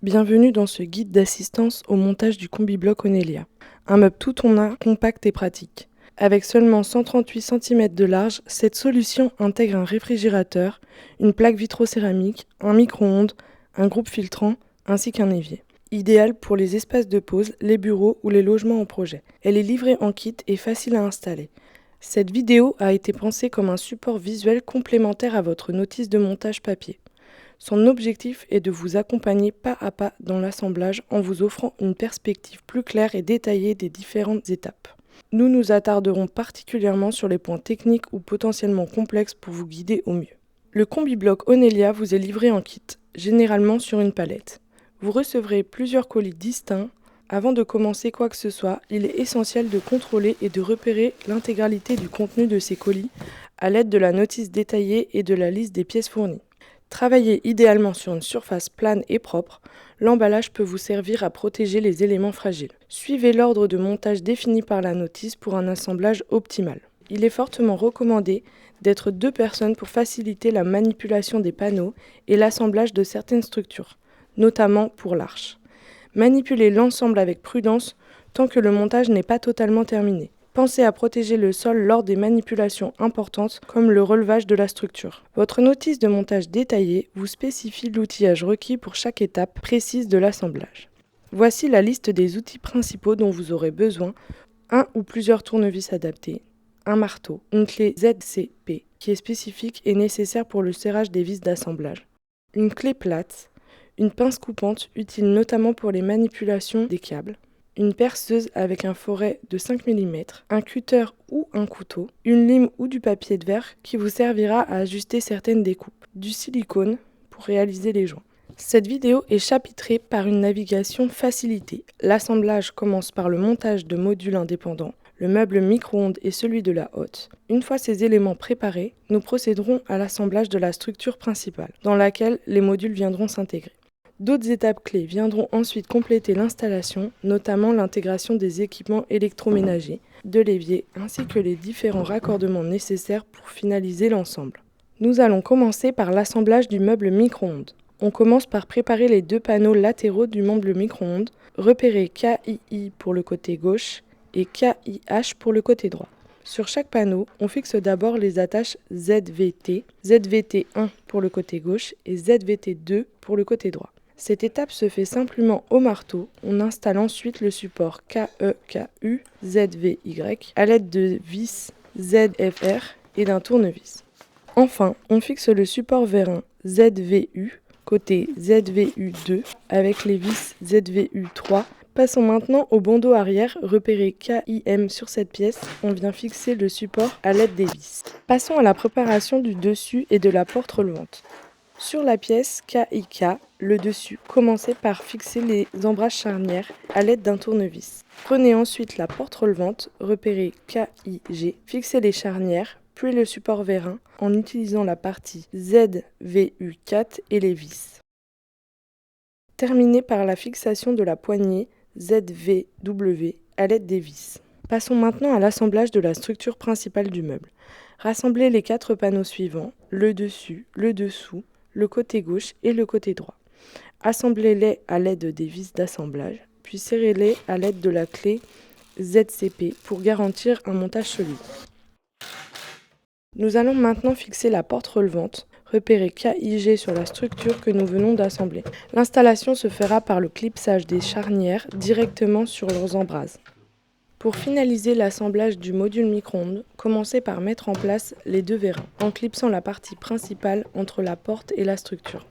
Bienvenue dans ce guide d'assistance au montage du Combi-Bloc Onelia, un meuble tout en un, compact et pratique. Avec seulement 138 cm de large, cette solution intègre un réfrigérateur, une plaque vitrocéramique, un micro-ondes, un groupe filtrant ainsi qu'un évier. Idéale pour les espaces de pause, les bureaux ou les logements en projet. Elle est livrée en kit et facile à installer. Cette vidéo a été pensée comme un support visuel complémentaire à votre notice de montage papier. Son objectif est de vous accompagner pas à pas dans l'assemblage en vous offrant une perspective plus claire et détaillée des différentes étapes. Nous nous attarderons particulièrement sur les points techniques ou potentiellement complexes pour vous guider au mieux. Le Combi-Bloc Onelia vous est livré en kit, généralement sur une palette. Vous recevrez plusieurs colis distincts. Avant de commencer quoi que ce soit, il est essentiel de contrôler et de repérer l'intégralité du contenu de ces colis à l'aide de la notice détaillée et de la liste des pièces fournies. Travaillez idéalement sur une surface plane et propre, l'emballage peut vous servir à protéger les éléments fragiles. Suivez l'ordre de montage défini par la notice pour un assemblage optimal. Il est fortement recommandé d'être 2 personnes pour faciliter la manipulation des panneaux et l'assemblage de certaines structures, notamment pour l'arche. Manipulez l'ensemble avec prudence tant que le montage n'est pas totalement terminé. Pensez à protéger le sol lors des manipulations importantes comme le relevage de la structure. Votre notice de montage détaillée vous spécifie l'outillage requis pour chaque étape précise de l'assemblage. Voici la liste des outils principaux dont vous aurez besoin: un ou plusieurs tournevis adaptés, un marteau, une clé ZCP qui est spécifique et nécessaire pour le serrage des vis d'assemblage, une clé plate, une pince coupante utile notamment pour les manipulations des câbles, une perceuse avec un foret de 5 mm, un cutter ou un couteau, une lime ou du papier de verre qui vous servira à ajuster certaines découpes, du silicone pour réaliser les joints. Cette vidéo est chapitrée par une navigation facilitée. L'assemblage commence par le montage de modules indépendants, le meuble micro-ondes et celui de la hotte. Une fois ces éléments préparés, nous procéderons à l'assemblage de la structure principale, dans laquelle les modules viendront s'intégrer. D'autres étapes clés viendront ensuite compléter l'installation, notamment l'intégration des équipements électroménagers, de l'évier, ainsi que les différents raccordements nécessaires pour finaliser l'ensemble. Nous allons commencer par l'assemblage du meuble micro-ondes. On commence par préparer les 2 panneaux latéraux du meuble micro-ondes, repérez KII pour le côté gauche et KIH pour le côté droit. Sur chaque panneau, on fixe d'abord les attaches ZVT, ZVT1 pour le côté gauche et ZVT2 pour le côté droit. Cette étape se fait simplement au marteau. On installe ensuite le support KEKU ZVY à l'aide de vis ZFR et d'un tournevis. Enfin, on fixe le support vérin ZVU côté ZVU2 avec les vis ZVU3. Passons maintenant au bandeau arrière, repérez KIM sur cette pièce, on vient fixer le support à l'aide des vis. Passons à la préparation du dessus et de la porte relevante. Sur la pièce KIK, le dessus, commencez par fixer les embrasses charnières à l'aide d'un tournevis. Prenez ensuite la porte relevante, repérez KIG, fixez les charnières, puis le support vérin en utilisant la partie ZVU4 et les vis. Terminez par la fixation de la poignée ZVW à l'aide des vis. Passons maintenant à l'assemblage de la structure principale du meuble. Rassemblez les 4 panneaux suivants, le dessus, le dessous, le côté gauche et le côté droit. Assemblez-les à l'aide des vis d'assemblage, puis serrez-les à l'aide de la clé ZCP pour garantir un montage solide. Nous allons maintenant fixer la porte relevante. Repérez KIG sur la structure que nous venons d'assembler. L'installation se fera par le clipsage des charnières directement sur leurs embrasses. Pour finaliser l'assemblage du module micro-ondes, commencez par mettre en place les 2 vérins, en clipsant la partie principale entre la porte et la structure.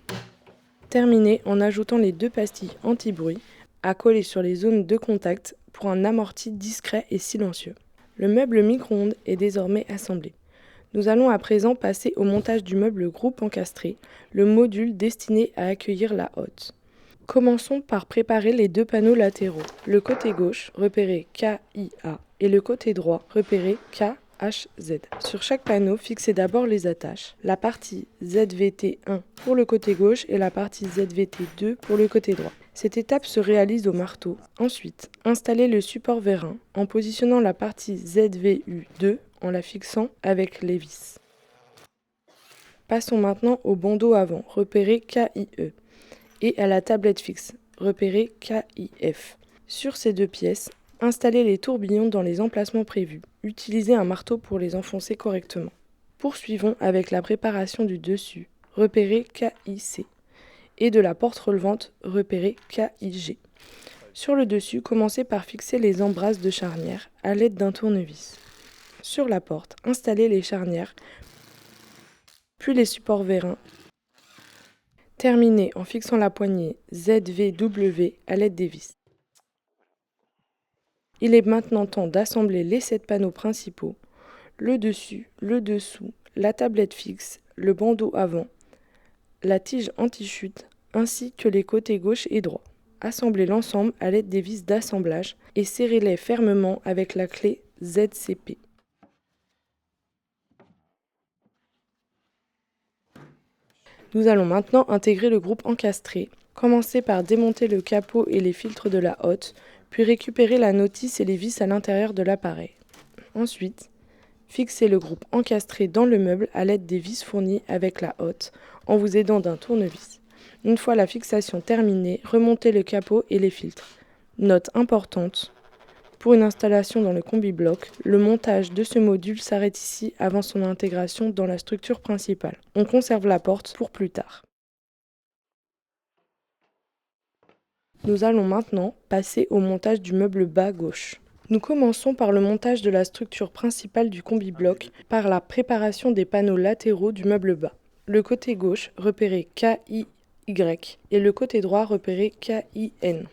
Terminez en ajoutant les 2 pastilles anti-bruit à coller sur les zones de contact pour un amorti discret et silencieux. Le meuble micro-ondes est désormais assemblé. Nous allons à présent passer au montage du meuble groupe encastré, le module destiné à accueillir la hotte. Commençons par préparer les 2 panneaux latéraux. Le côté gauche, repérez KIA et le côté droit, repérez KHZ. Sur chaque panneau, fixez d'abord les attaches. La partie ZVT1 pour le côté gauche et la partie ZVT2 pour le côté droit. Cette étape se réalise au marteau. Ensuite, installez le support vérin en positionnant la partie ZVU2 en la fixant avec les vis. Passons maintenant au bandeau avant, repérez KIE, et à la tablette fixe. repéré KIF. Sur ces deux pièces, installez les tourbillons dans les emplacements prévus. Utilisez un marteau pour les enfoncer correctement. Poursuivons avec la préparation du dessus, repéré KIC, et de la porte relevante, repéré KIG. Sur le dessus, commencez par fixer les embrasses de charnière à l'aide d'un tournevis. Sur la porte, installez les charnières, puis les supports vérins. Terminez en fixant la poignée ZVW à l'aide des vis. Il est maintenant temps d'assembler les 7 panneaux principaux, le dessus, le dessous, la tablette fixe, le bandeau avant, la tige anti-chute, ainsi que les côtés gauche et droit. Assemblez l'ensemble à l'aide des vis d'assemblage et serrez-les fermement avec la clé ZCP. Nous allons maintenant intégrer le groupe encastré. Commencez par démonter le capot et les filtres de la hotte, puis récupérer la notice et les vis à l'intérieur de l'appareil. Ensuite, fixez le groupe encastré dans le meuble à l'aide des vis fournies avec la hotte, en vous aidant d'un tournevis. Une fois la fixation terminée, remontez le capot et les filtres. Note importante, pour une installation dans le combi-bloc, le montage de ce module s'arrête ici avant son intégration dans la structure principale. On conserve la porte pour plus tard. Nous allons maintenant passer au montage du meuble bas gauche. Nous commençons par le montage de la structure principale du combi-bloc par la préparation des panneaux latéraux du meuble bas. Le côté gauche repéré KIY et le côté droit repéré KIN.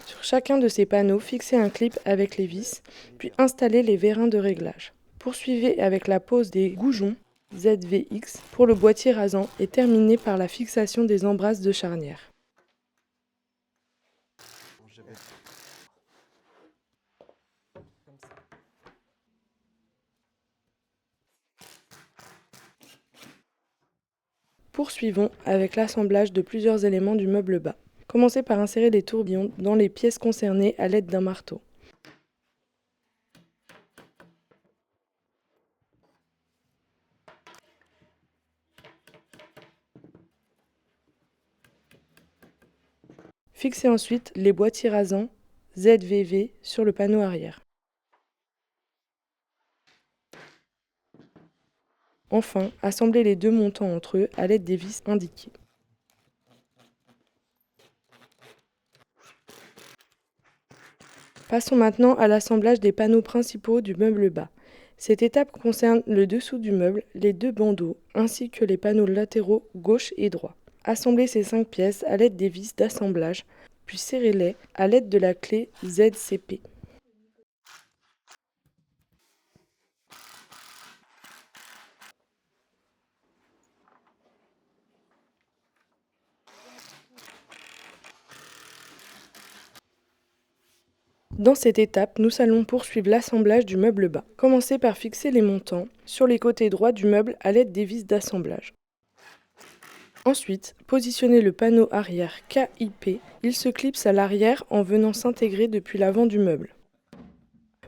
Sur chacun de ces panneaux, fixez un clip avec les vis, puis installez les vérins de réglage. Poursuivez avec la pose des goujons ZVX pour le boîtier rasant et terminez par la fixation des embrasses de charnière. Poursuivons avec l'assemblage de plusieurs éléments du meuble bas. Commencez par insérer les tourbillons dans les pièces concernées à l'aide d'un marteau. Fixez ensuite les boîtiers rasants ZVV sur le panneau arrière. Enfin, assemblez les deux montants entre eux à l'aide des vis indiquées. Passons maintenant à l'assemblage des panneaux principaux du meuble bas. Cette étape concerne le dessous du meuble, les deux bandeaux, ainsi que les panneaux latéraux gauche et droit. Assemblez ces 5 pièces à l'aide des vis d'assemblage, puis serrez-les à l'aide de la clé ZCP. Dans cette étape, nous allons poursuivre l'assemblage du meuble bas. Commencez par fixer les montants sur les côtés droits du meuble à l'aide des vis d'assemblage. Ensuite, positionnez le panneau arrière KIP. Il se clipse à l'arrière en venant s'intégrer depuis l'avant du meuble.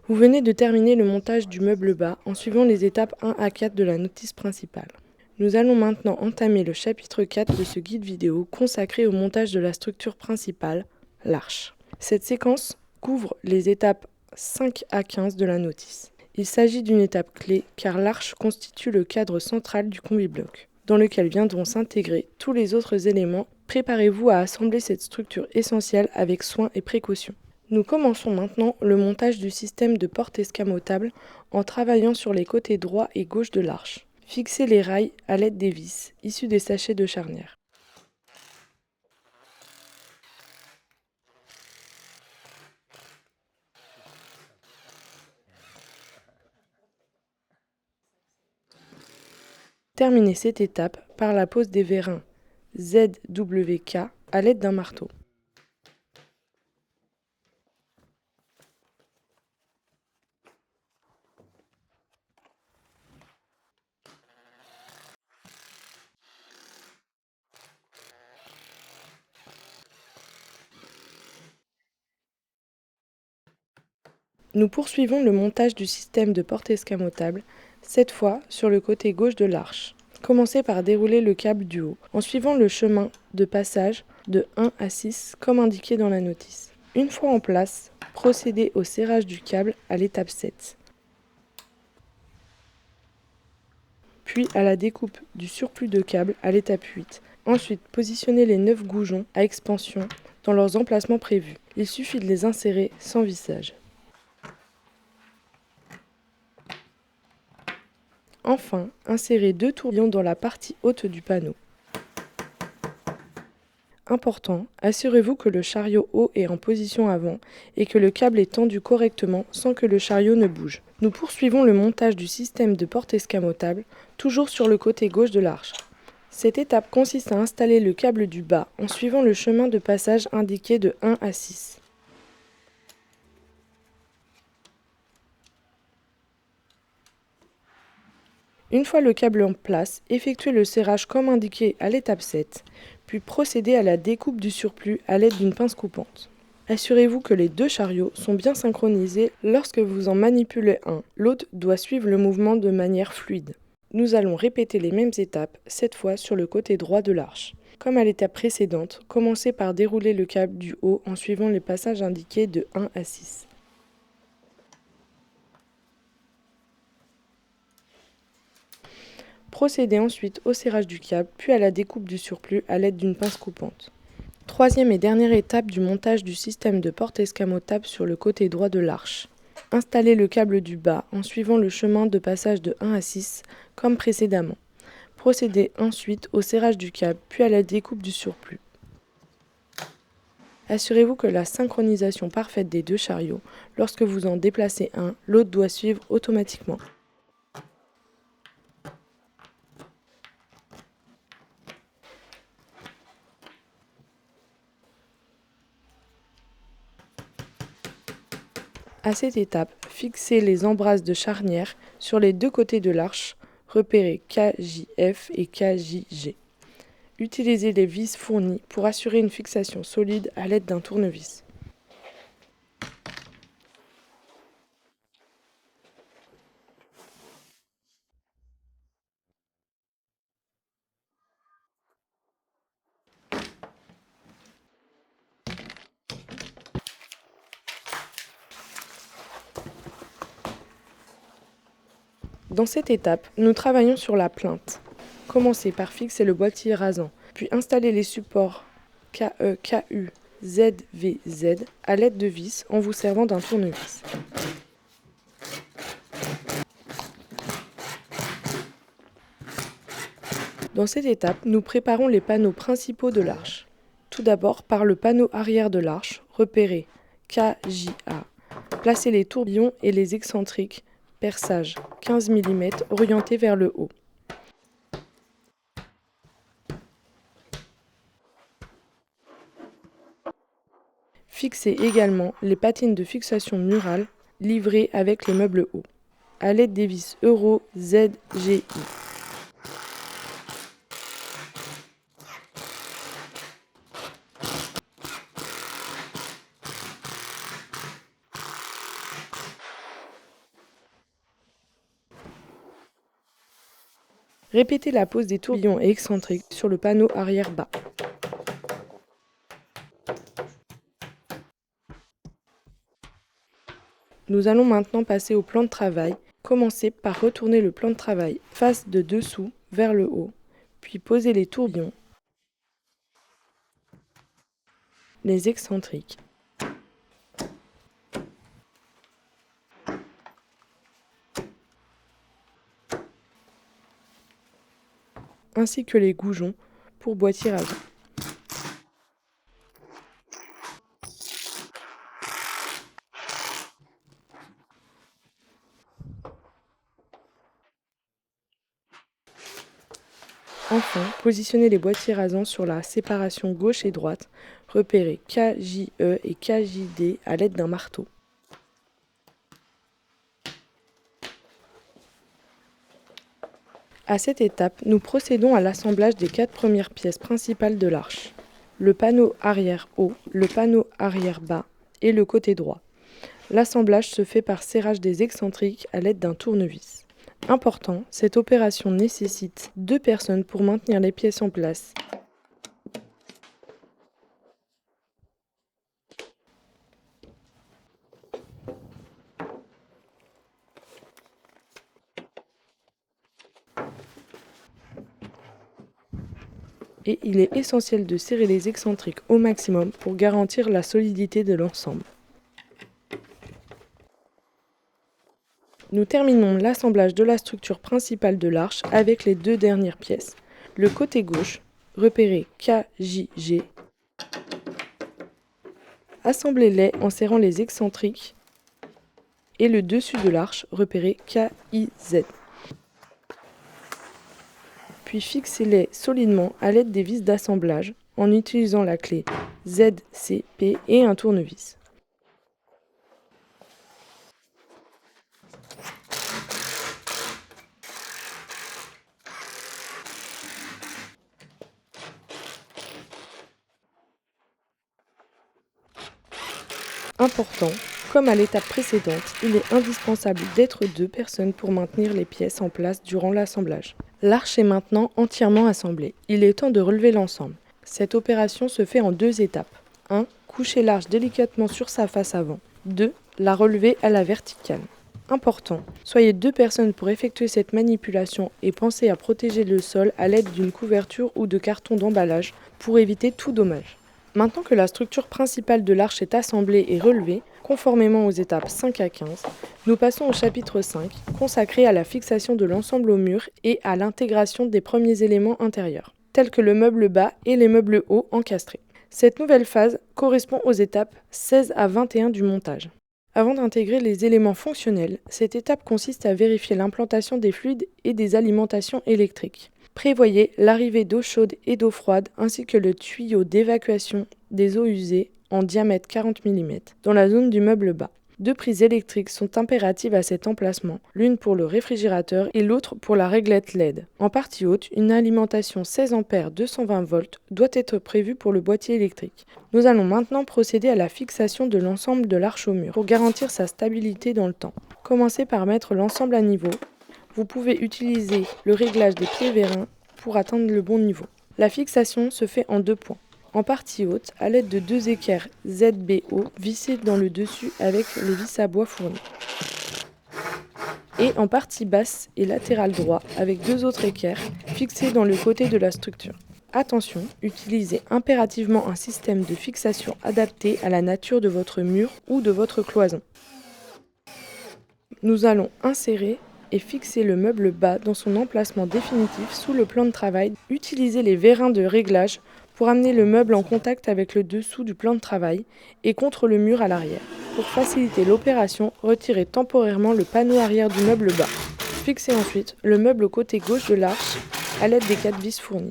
Vous venez de terminer le montage du meuble bas en suivant les étapes 1 à 4 de la notice principale. Nous allons maintenant entamer le chapitre 4 de ce guide vidéo consacré au montage de la structure principale, l'arche. Cette séquence couvre les étapes 5 à 15 de la notice. Il s'agit d'une étape clé car l'arche constitue le cadre central du combi-bloc, dans lequel viendront s'intégrer tous les autres éléments. Préparez-vous à assembler cette structure essentielle avec soin et précaution. Nous commençons maintenant le montage du système de porte escamotable en travaillant sur les côtés droit et gauche de l'arche. Fixez les rails à l'aide des vis, issus des sachets de charnière. Terminez cette étape par la pose des vérins ZWK à l'aide d'un marteau. Nous poursuivons le montage du système de porte escamotable, cette fois sur le côté gauche de l'arche. Commencez par dérouler le câble du haut. En suivant le chemin de passage, de 1 à 6 comme indiqué dans la notice. Une fois en place, procédez au serrage du câble à l'étape 7. Puis à la découpe du surplus de câble à l'étape 8. Ensuite, positionnez les 9 goujons à expansion dans leurs emplacements prévus. Il suffit de les insérer sans vissage. Enfin, insérez 2 tourbillons dans la partie haute du panneau. Important, assurez-vous que le chariot haut est en position avant et que le câble est tendu correctement sans que le chariot ne bouge. Nous poursuivons le montage du système de porte escamotable, toujours sur le côté gauche de l'arche. Cette étape consiste à installer le câble du bas en suivant le chemin de passage indiqué de 1 à 6. Une fois le câble en place, effectuez le serrage comme indiqué à l'étape 7, puis procédez à la découpe du surplus à l'aide d'une pince coupante. Assurez-vous que les 2 chariots sont bien synchronisés lorsque vous en manipulez un. L'autre doit suivre le mouvement de manière fluide. Nous allons répéter les mêmes étapes, cette fois sur le côté droit de l'arche. Comme à l'étape précédente, commencez par dérouler le câble du haut en suivant les passages indiqués de 1 à 6. Procédez ensuite au serrage du câble, puis à la découpe du surplus à l'aide d'une pince coupante. Troisième et dernière étape du montage du système de porte escamotable sur le côté droit de l'arche. Installez le câble du bas en suivant le chemin de passage de 1 à 6, comme précédemment. Procédez ensuite au serrage du câble, puis à la découpe du surplus. Assurez-vous que la synchronisation parfaite des 2 chariots. Lorsque vous en déplacez un, l'autre doit suivre automatiquement. À cette étape, fixez les embrasses de charnière sur les 2 côtés de l'arche, repérez KJF et KJG. Utilisez les vis fournies pour assurer une fixation solide à l'aide d'un tournevis. Dans cette étape, nous travaillons sur la plinthe. Commencez par fixer le boîtier rasant, puis installez les supports KE, KU, ZVZ à l'aide de vis en vous servant d'un tournevis. Dans cette étape, nous préparons les panneaux principaux de l'arche. Tout d'abord, par le panneau arrière de l'arche, repérez KJA. Placez les tourbillons et les excentriques, perçage 15 mm orientés vers le haut. Fixez également les patines de fixation murale livrées avec les meubles hauts, à l'aide des vis Euro ZGI. Répétez la pose des tourbillons et excentriques sur le panneau arrière bas. Nous allons maintenant passer au plan de travail. Commencez par retourner le plan de travail face de dessous vers le haut, puis posez les tourbillons, les excentriques, ainsi que les goujons pour boîtier rasant. Enfin, positionnez les boîtiers rasants sur la séparation gauche et droite, repérez KJE et KJD à l'aide d'un marteau. À cette étape, nous procédons à l'assemblage des 4 premières pièces principales de l'arche. Le panneau arrière haut, le panneau arrière bas et le côté droit. L'assemblage se fait par serrage des excentriques à l'aide d'un tournevis. Important, cette opération nécessite 2 personnes pour maintenir les pièces en place. et il est essentiel de serrer les excentriques au maximum pour garantir la solidité de l'ensemble. Nous terminons l'assemblage de la structure principale de l'arche avec les deux dernières pièces. Le côté gauche, repéré KJG. Assemblez-les en serrant les excentriques et le dessus de l'arche, repéré KIZ. Puis fixez-les solidement à l'aide des vis d'assemblage en utilisant la clé ZCP et un tournevis. Important, comme à l'étape précédente, il est indispensable d'être 2 personnes pour maintenir les pièces en place durant l'assemblage. L'arche est maintenant entièrement assemblée. Il est temps de relever l'ensemble. Cette opération se fait en 2 étapes. 1. Coucher l'arche délicatement sur sa face avant. 2. La relever à la verticale. Important, soyez 2 personnes pour effectuer cette manipulation et pensez à protéger le sol à l'aide d'une couverture ou de carton d'emballage pour éviter tout dommage. Maintenant que la structure principale de l'arche est assemblée et relevée, conformément aux étapes 5 à 15, nous passons au chapitre 5, consacré à la fixation de l'ensemble au mur et à l'intégration des premiers éléments intérieurs, tels que le meuble bas et les meubles hauts encastrés. Cette nouvelle phase correspond aux étapes 16 à 21 du montage. Avant d'intégrer les éléments fonctionnels, cette étape consiste à vérifier l'implantation des fluides et des alimentations électriques. Prévoyez l'arrivée d'eau chaude et d'eau froide ainsi que le tuyau d'évacuation des eaux usées en diamètre 40 mm dans la zone du meuble bas. 2 prises électriques sont impératives à cet emplacement, l'une pour le réfrigérateur et l'autre pour la réglette LED. En partie haute, une alimentation 16 A 220 volts doit être prévue pour le boîtier électrique. Nous allons maintenant procéder à la fixation de l'ensemble de l'arche au mur pour garantir sa stabilité dans le temps. Commencez par mettre l'ensemble à niveau. Vous pouvez utiliser le réglage des pieds vérins pour atteindre le bon niveau. La fixation se fait en 2 points. En partie haute, à l'aide de 2 équerres ZBO vissés dans le dessus avec les vis à bois fournis. Et en partie basse et latérale droit avec 2 autres équerres fixés dans le côté de la structure. Attention, utilisez impérativement un système de fixation adapté à la nature de votre mur ou de votre cloison. Nous allons insérer et fixer le meuble bas dans son emplacement définitif sous le plan de travail. Utilisez les vérins de réglage pour amener le meuble en contact avec le dessous du plan de travail et contre le mur à l'arrière. Pour faciliter l'opération, retirez temporairement le panneau arrière du meuble bas. Fixez ensuite le meuble au côté gauche de l'arche à l'aide des 4 vis fournies.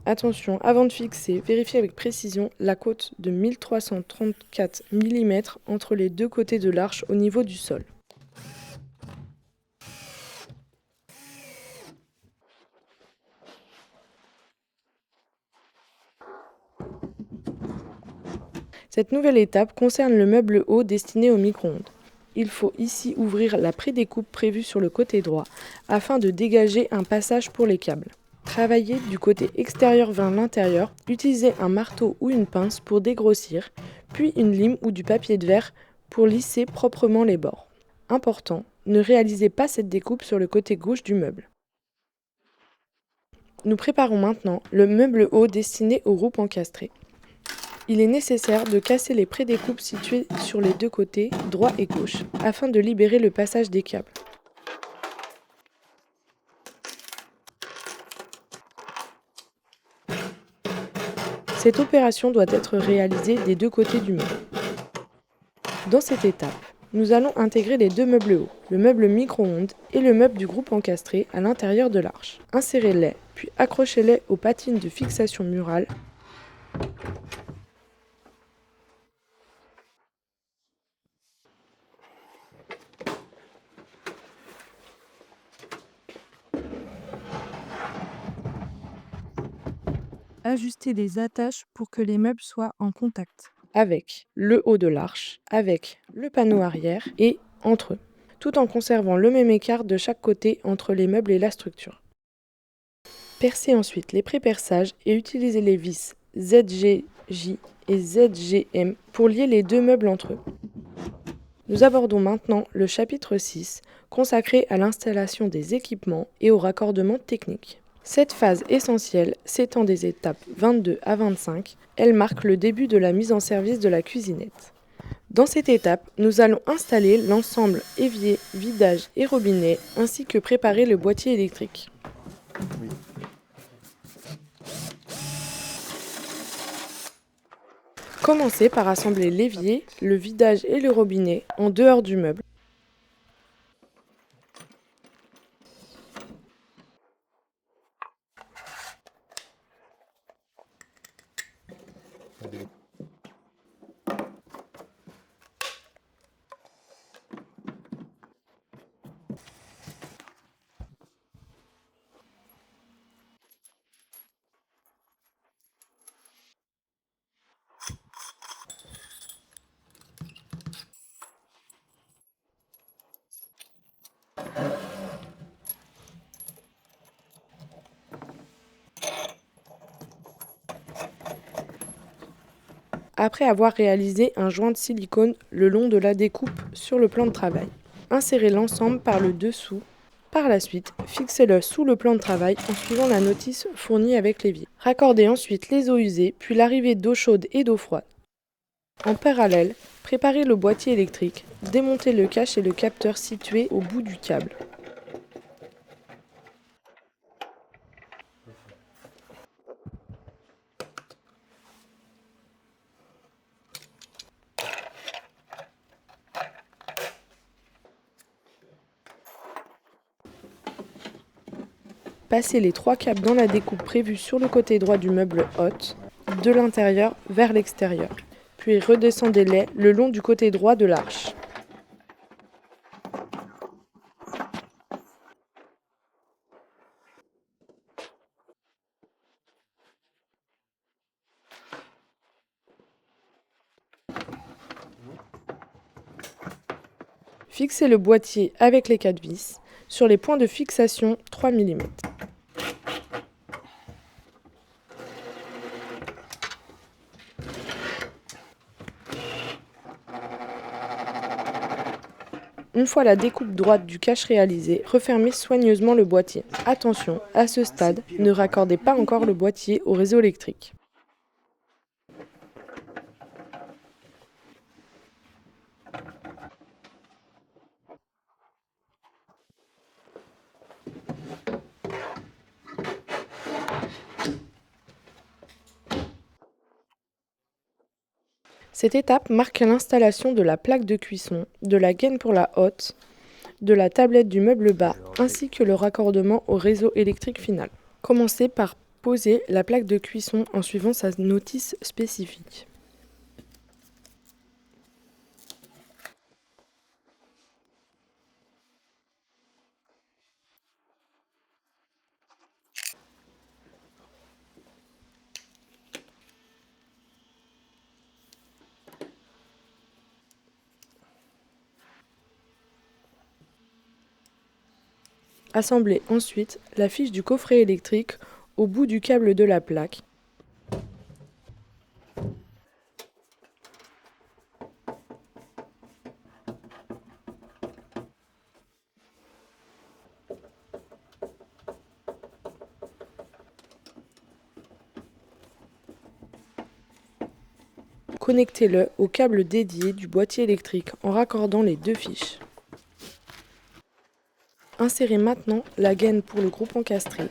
Attention, avant de fixer, vérifiez avec précision la côte de 1334 mm entre les 2 côtés de l'arche au niveau du sol. Cette nouvelle étape concerne le meuble haut destiné au micro-ondes. Il faut ici ouvrir la prédécoupe prévue sur le côté droit afin de dégager un passage pour les câbles. Travaillez du côté extérieur vers l'intérieur, utilisez un marteau ou une pince pour dégrossir, puis une lime ou du papier de verre pour lisser proprement les bords. Important, ne réalisez pas cette découpe sur le côté gauche du meuble. Nous préparons maintenant le meuble haut destiné au groupe encastré. Il est nécessaire de casser les prédécoupes situées sur les 2 côtés, droit et gauche, afin de libérer le passage des câbles. Cette opération doit être réalisée des 2 côtés du mur. Dans cette étape, nous allons intégrer les 2 meubles hauts, le meuble micro-ondes et le meuble du groupe encastré à l'intérieur de l'arche. Insérez-les, puis accrochez-les aux patines de fixation murale. Ajustez les attaches pour que les meubles soient en contact avec le haut de l'arche, avec le panneau arrière et entre eux, tout en conservant le même écart de chaque côté entre les meubles et la structure. Percez ensuite les préperçages et utilisez les vis ZGJ et ZGM pour lier les deux meubles entre eux. Nous abordons maintenant le chapitre 6, consacré à l'installation des équipements et au raccordement technique. Cette phase essentielle s'étend des étapes 22 à 25. Elle marque le début de la mise en service de la cuisinette. Dans cette étape, nous allons installer l'ensemble évier, vidage et robinet, ainsi que préparer le boîtier électrique. Oui. Commencez par assembler l'évier, le vidage et le robinet en dehors du meuble. Après avoir réalisé un joint de silicone le long de la découpe sur le plan de travail, insérez l'ensemble par le dessous. Par la suite, fixez-le sous le plan de travail en suivant la notice fournie avec l'évier. Raccordez ensuite les eaux usées, puis l'arrivée d'eau chaude et d'eau froide. En parallèle, préparez le boîtier électrique, démontez le cache et le capteur situé au bout du câble. Passez les 3 câbles dans la découpe prévue sur le côté droit du meuble hôte, de l'intérieur vers l'extérieur, puis redescendez-les le long du côté droit de l'arche. Fixez le boîtier avec les 4 vis sur les points de fixation 3 mm. Une fois la découpe droite du cache réalisée, refermez soigneusement le boîtier. Attention, à ce stade, ne raccordez pas encore le boîtier au réseau électrique. Cette étape marque l'installation de la plaque de cuisson, de la gaine pour la hotte, de la tablette du meuble bas, ainsi que le raccordement au réseau électrique final. Commencez par poser la plaque de cuisson en suivant sa notice spécifique. Assemblez ensuite la fiche du coffret électrique au bout du câble de la plaque. Connectez-le au câble dédié du boîtier électrique en raccordant les 2 fiches. Insérez maintenant la gaine pour le groupe encastré.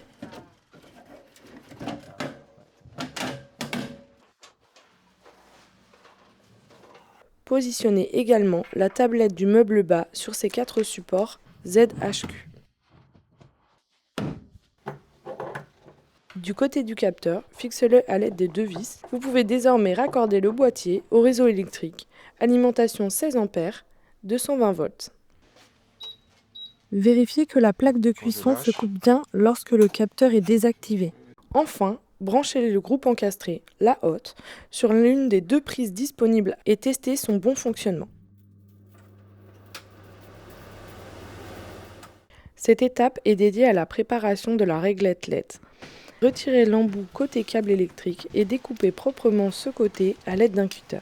Positionnez également la tablette du meuble bas sur ses 4 supports ZHQ. Du côté du capteur, fixe-le à l'aide des 2 vis. Vous pouvez désormais raccorder le boîtier au réseau électrique. Alimentation 16 A, 220 volts. Vérifiez que la plaque de cuisson se coupe bien lorsque le capteur est désactivé. Enfin, branchez le groupe encastré, la hotte, sur l'une des 2 prises disponibles et testez son bon fonctionnement. Cette étape est dédiée à la préparation de la réglette LED. Retirez l'embout côté câble électrique et découpez proprement ce côté à l'aide d'un cutter.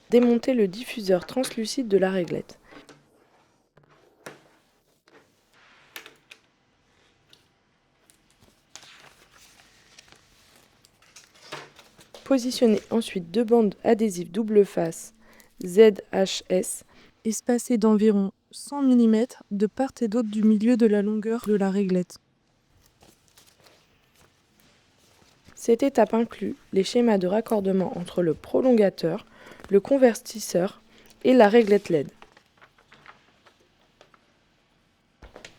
Démontez le diffuseur translucide de la réglette. Positionnez ensuite deux bandes adhésives double face ZHS espacées d'environ 100 mm de part et d'autre du milieu de la longueur de la réglette. Cette étape inclut les schémas de raccordement entre le prolongateur, le convertisseur et la réglette LED.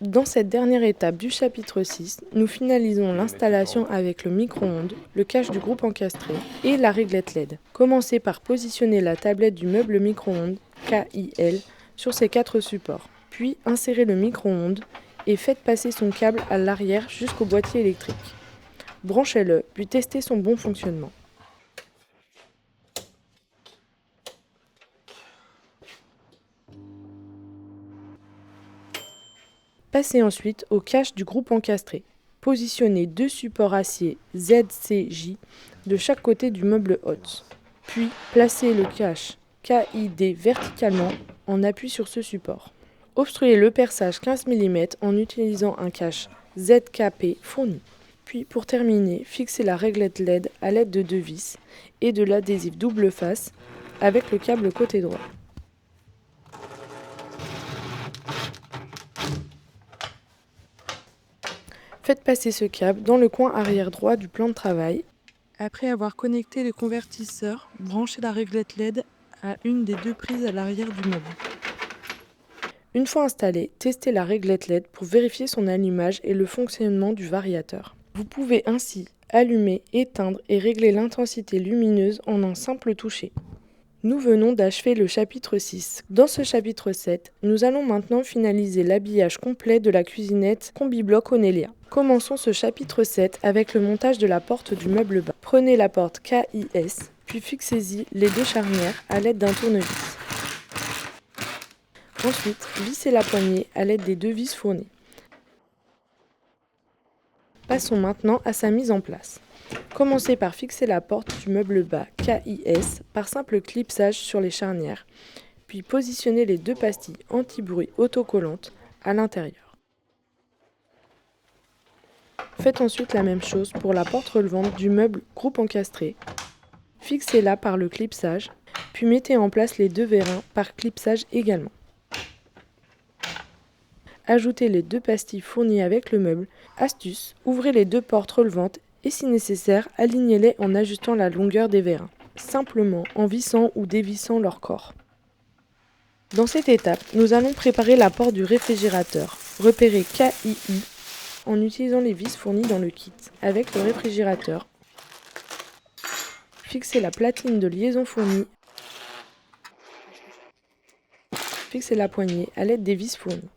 Dans cette dernière étape du chapitre 6, nous finalisons l'installation avec le micro-ondes, le cache du groupe encastré et la réglette LED. Commencez par positionner la tablette du meuble micro-ondes KIL sur ses 4 supports. Puis insérez le micro-ondes et faites passer son câble à l'arrière jusqu'au boîtier électrique. Branchez-le, puis testez son bon fonctionnement. Passez ensuite au cache du groupe encastré. Positionnez deux supports acier ZCJ de chaque côté du meuble hôte. Puis placez le cache KID verticalement en appui sur ce support. Obstruez le perçage 15 mm en utilisant un cache ZKP fourni. Puis pour terminer, fixez la réglette LED à l'aide de deux vis et de l'adhésif double face avec le câble côté droit. Faites passer ce câble dans le coin arrière droit du plan de travail. Après avoir connecté le convertisseur, branchez la réglette LED à une des deux prises à l'arrière du meuble. Une fois installée, testez la réglette LED pour vérifier son allumage et le fonctionnement du variateur. Vous pouvez ainsi allumer, éteindre et régler l'intensité lumineuse en un simple toucher. Nous venons d'achever le chapitre 6. Dans ce chapitre 7, nous allons maintenant finaliser l'habillage complet de la cuisinette Combibloc Onelia. Commençons ce chapitre 7 avec le montage de la porte du meuble bas. Prenez la porte KIS, puis fixez-y les deux charnières à l'aide d'un tournevis. Ensuite, vissez la poignée à l'aide des deux vis fournies. Passons maintenant à sa mise en place. Commencez par fixer la porte du meuble bas KIS par simple clipsage sur les charnières, puis positionnez les deux pastilles anti-bruit autocollantes à l'intérieur. Faites ensuite la même chose pour la porte relevante du meuble groupe encastré. Fixez-la par le clipsage, puis mettez en place les deux vérins par clipsage également. Ajoutez les deux pastilles fournies avec le meuble. Astuce, ouvrez les deux portes relevantes et si nécessaire, alignez-les en ajustant la longueur des vérins, simplement en vissant ou dévissant leur corps. Dans cette étape, nous allons préparer la porte du réfrigérateur. Repérez KII en utilisant les vis fournies dans le kit avec le réfrigérateur. Fixez la platine de liaison fournie. Fixez la poignée à l'aide des vis fournies.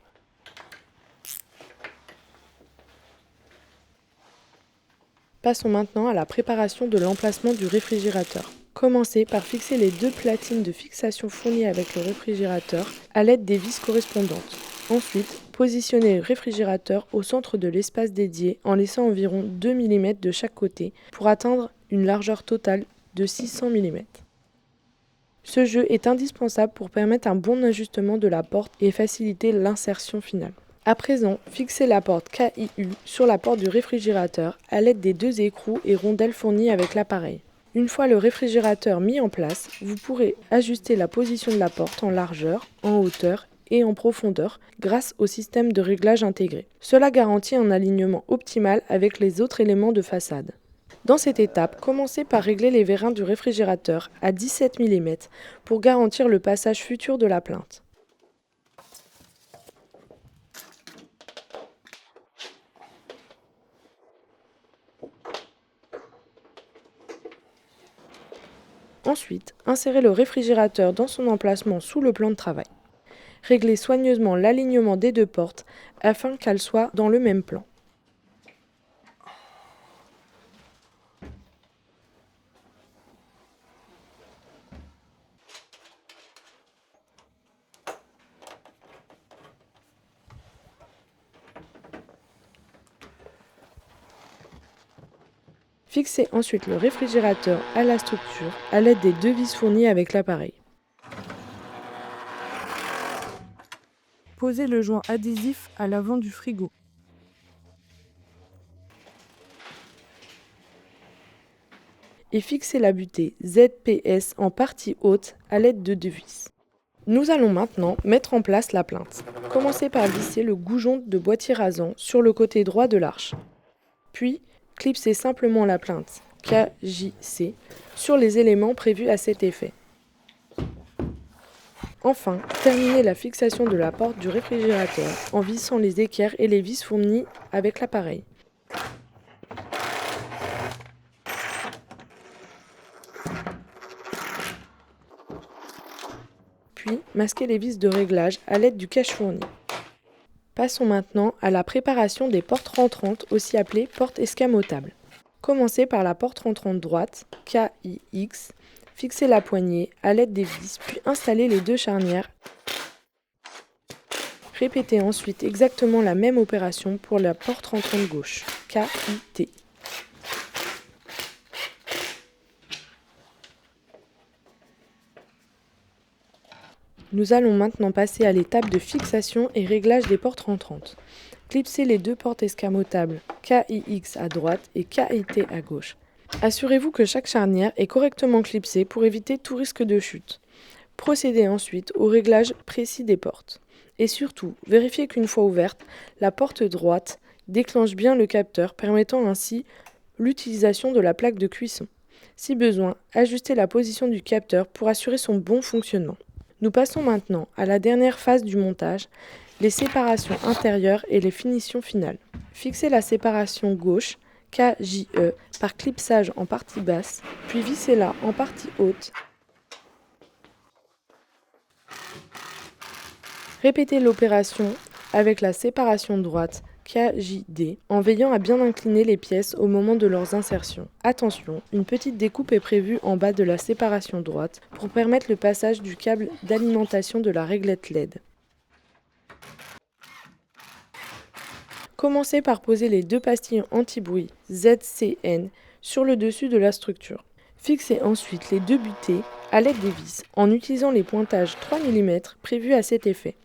Passons maintenant à la préparation de l'emplacement du réfrigérateur. Commencez par fixer les deux platines de fixation fournies avec le réfrigérateur à l'aide des vis correspondantes. Ensuite, positionnez le réfrigérateur au centre de l'espace dédié en laissant environ 2 mm de chaque côté pour atteindre une largeur totale de 600 mm. Ce jeu est indispensable pour permettre un bon ajustement de la porte et faciliter l'insertion finale. À présent, fixez la porte KIU sur la porte du réfrigérateur à l'aide des deux écrous et rondelles fournies avec l'appareil. Une fois le réfrigérateur mis en place, vous pourrez ajuster la position de la porte en largeur, en hauteur et en profondeur grâce au système de réglage intégré. Cela garantit un alignement optimal avec les autres éléments de façade. Dans cette étape, commencez par régler les vérins du réfrigérateur à 17 mm pour garantir le passage futur de la plainte. Ensuite, insérez le réfrigérateur dans son emplacement sous le plan de travail. Réglez soigneusement l'alignement des deux portes afin qu'elles soient dans le même plan. Fixez ensuite le réfrigérateur à la structure à l'aide des 2 vis fournies avec l'appareil. Posez le joint adhésif à l'avant du frigo. Et fixez la butée ZPS en partie haute à l'aide de 2 vis. Nous allons maintenant mettre en place la plinthe. Commencez par visser le goujon de boîtier rasant sur le côté droit de l'arche. Puis, clipsez simplement la plinthe KJC sur les éléments prévus à cet effet. Enfin, terminez la fixation de la porte du réfrigérateur en vissant les équerres et les vis fournies avec l'appareil. Puis, masquez les vis de réglage à l'aide du cache fourni. Passons maintenant à la préparation des portes rentrantes, aussi appelées portes escamotables. Commencez par la porte rentrante droite, KIX, fixez la poignée à l'aide des vis, puis installez les 2 charnières. Répétez ensuite exactement la même opération pour la porte rentrante gauche, KIT. Nous allons maintenant passer à l'étape de fixation et réglage des portes rentrantes. Clipsez les 2 portes escamotables KIX à droite et KIT à gauche. Assurez-vous que chaque charnière est correctement clipsée pour éviter tout risque de chute. Procédez ensuite au réglage précis des portes. Et surtout, vérifiez qu'une fois ouverte, la porte droite déclenche bien le capteur, permettant ainsi l'utilisation de la plaque de cuisson. Si besoin, ajustez la position du capteur pour assurer son bon fonctionnement. Nous passons maintenant à la dernière phase du montage, les séparations intérieures et les finitions finales. Fixez la séparation gauche, KJE, par clipsage en partie basse, puis vissez-la en partie haute. Répétez l'opération avec la séparation droite, KJD, en veillant à bien incliner les pièces au moment de leurs insertions. Attention, une petite découpe est prévue en bas de la séparation droite pour permettre le passage du câble d'alimentation de la réglette LED. Commencez par poser les 2 pastillons anti-bruit ZCN sur le dessus de la structure. Fixez ensuite les 2 butées à l'aide des vis en utilisant les pointages 3 mm prévus à cet effet.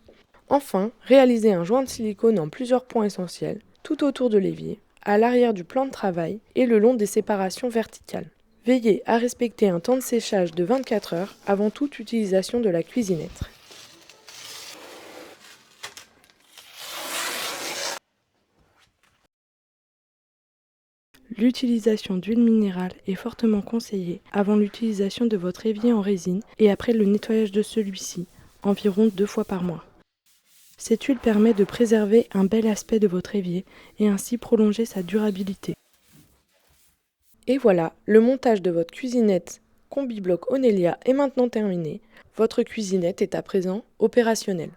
Enfin, réalisez un joint de silicone en plusieurs points essentiels, tout autour de l'évier, à l'arrière du plan de travail et le long des séparations verticales. Veillez à respecter un temps de séchage de 24 heures avant toute utilisation de la cuisinette. L'utilisation d'huile minérale est fortement conseillée avant l'utilisation de votre évier en résine et après le nettoyage de celui-ci, environ 2 fois par mois. Cette huile permet de préserver un bel aspect de votre évier et ainsi prolonger sa durabilité. Et voilà, le montage de votre cuisinette Combi Bloc Onelia est maintenant terminé. Votre cuisinette est à présent opérationnelle.